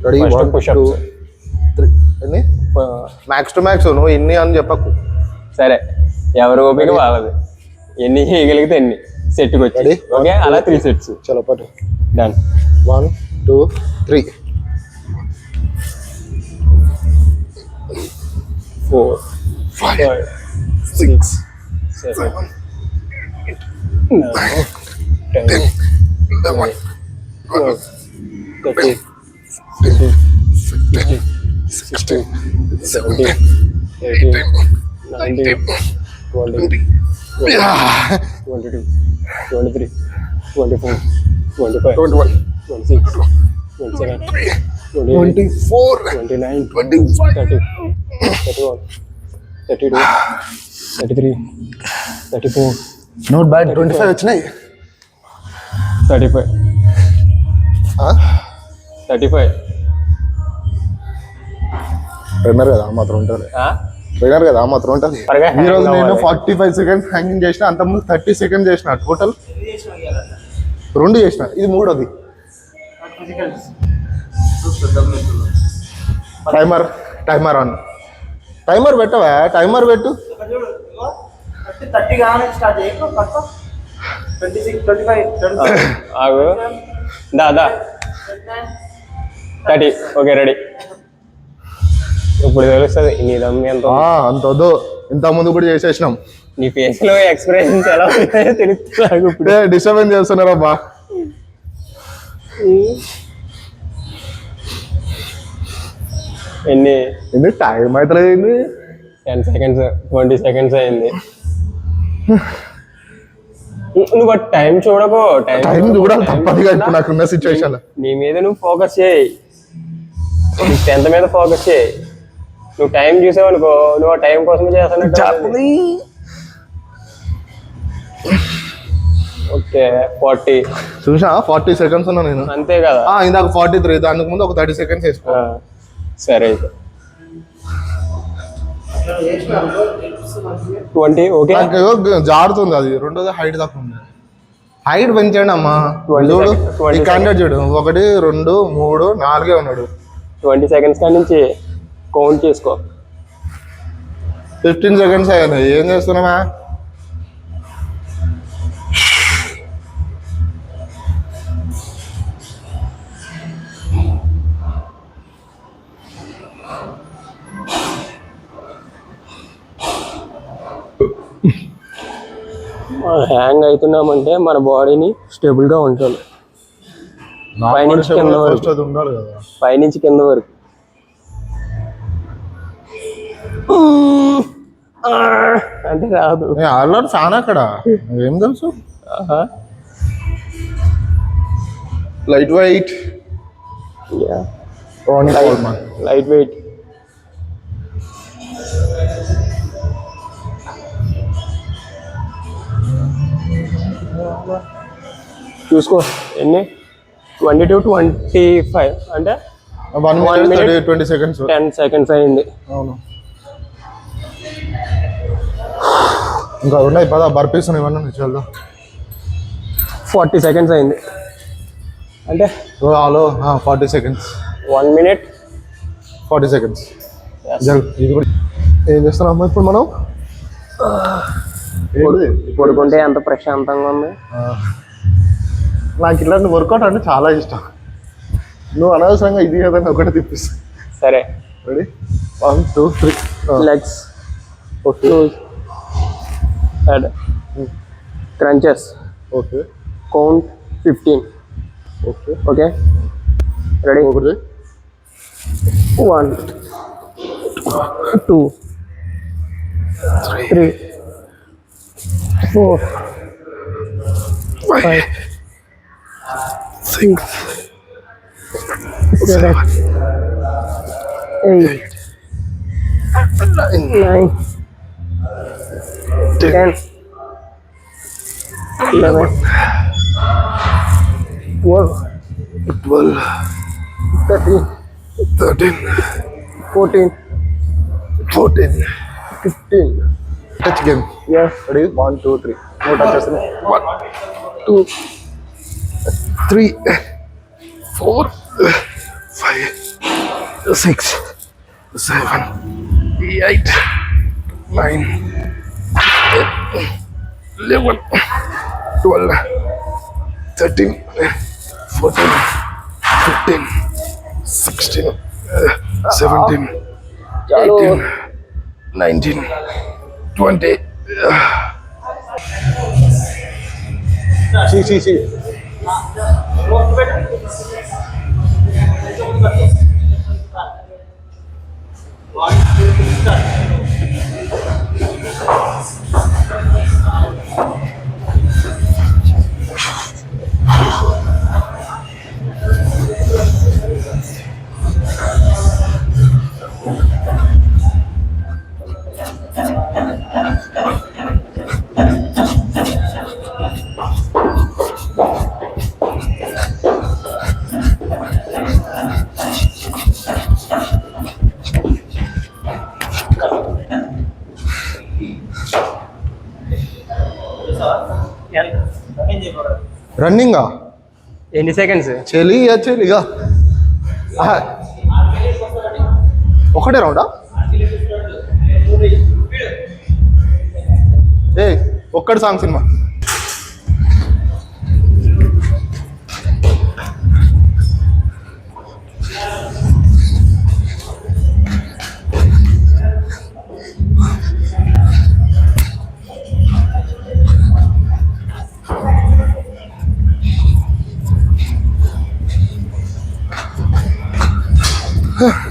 Ready 1 2 3 ఎన్ని max to max నువ్వు ఎన్ని అని చెప్పకు. సరే ఎవరు ఓపిక వాళ్ళది, ఎన్ని చేయగలిగితే ఎన్ని సెట్కి వచ్చి. ఓకే అలా 3 సెట్స్. చలో పట్టు. డన్. 1 2 3 4 5 6 7 9 10 11 12 13 14 15 16 17 18 19 20 22 23 24 25 21 26 27 28 24 29 25 30 31 32 33 34 నోట్ బ్యాడ్ 25 వచ్చినాయి. 35 35 ట్రైనర్ కదా ఆ మాత్రం ఉంటుంది. ట్రైనర్ కదా ఆ మాత్రం ఉంటుంది. ఈ రోజు నేను 45 సెకండ్స్ హ్యాంగింగ్ చేసిన, అంతకుముందు 30 సెకండ్స్ చేసిన. టోటల్ 2 చేసిన, ఇది 3వది. Timer on. టైమర్ పెట్టవా? టైమర్ పెట్టు. 30 గానే స్టార్ట్ చేయకు. పక్క 26 25 ఆగు. దా 30. Okay ready. ఇప్పుడు తెలుస్తుంది నీ దమ్ము ఎంత. అంత వద్దు, ఇంత ముందు కూడా చేసేసినాం. నీ ఫేస్ లో ఎక్స్ప్రెషన్స్ ఎలా ఉంటాయో తెలుస్తుంది. ఇప్పుడే డిస్టర్బెన్స్ చేస్తున్నారా బా. ఎన్ని టైం అవుతుంది? 10 సెకండ్స్ 20 సెకండ్స్ అయింది. నువ్వు టైం చూడకో. టైం చూడాలి తప్పదుగా ఇప్పుడు నాకున్న సిచ్యువేషన్. నీ మీద నువ్వు ఫోకస్ చేయి, నీ స్ట్రెంత్ మీద ఫోకస్ చేయి. నువ్వు టైం చూసావనుకో, నువ్వు ఆ టైం కోసమే చేస్తాను. ఓకే 40 చూసా. 40 సెకండ్స్ ఉన్నా నేను. అంతే కదా. ఇందాక 43, దానికి ముందు ఒక 30 సెకండ్స్ వేసుకో. సరే అయితే 20. ఓకే జారుతుంది అది. రెండోది హైట్ తక్కువ ఉంది. హైట్ పెంచండి అమ్మా. చూడు ఈ క్యాండిడేట్ చూడు, 1 2 3 4 ఉన్నాడు. 20 సెకండ్స్ కాడి నుంచి కౌంట్ చేసుకో. 15 సెకండ్స్ అయ్యాయి. ఏం చేస్తున్నామా? హ్యాంగ్ అవుతున్నామంటే మన బాడీని స్టేబుల్గా ఉంచాలి. పైనుంచి కింద వరకు, పైనుంచి కింద వరకు. అంటే రాదు. ఆల్రెడీ ఫ్యాన్ అక్కడ ఏం తెలుసు. Light weight. Light weight. చూసుకో ఎన్ని. 20 to 25 అంటే 1 minute 20 seconds. 10 seconds అయింది. అవును. ఇంకా ఉన్నాయి పద. బర్పీస్ ఇవన్నీ చల్దా. 40 seconds అయింది. అంటే హలో 40 seconds. 1 minute 40 seconds. ఇది కూడా ఏం చేస్తున్నాం ఇప్పుడు మనం? పడుకుంటే ఎంత ప్రశాంతంగా ఉంది. నాకు ఇట్లాంటి వర్కౌట్ అంటే చాలా ఇష్టం. నువ్వు అనవసరంగా ఇది ఏదైనా ఒకటి తిప్పిస్తా. సరే ready 1 2 3 legs. Okay head crunches. Okay count 15. Okay okay ready. 1 2 3 4 5 6 7 8 9 10 11 12 13 14 15. Touch game. Ready 1 2 3. No touches. 1 2 3 4 5 6, 7, 8, 9, 11, 12, 13, 14, 15, 16, 17, 18, 19, 20. See. రన్నింగా ఎన్ని సెకండ్స్? చెలిగా ఒకటే రౌండా? ఏ ఒక్కటి సాంగ్ సినిమా. Huh.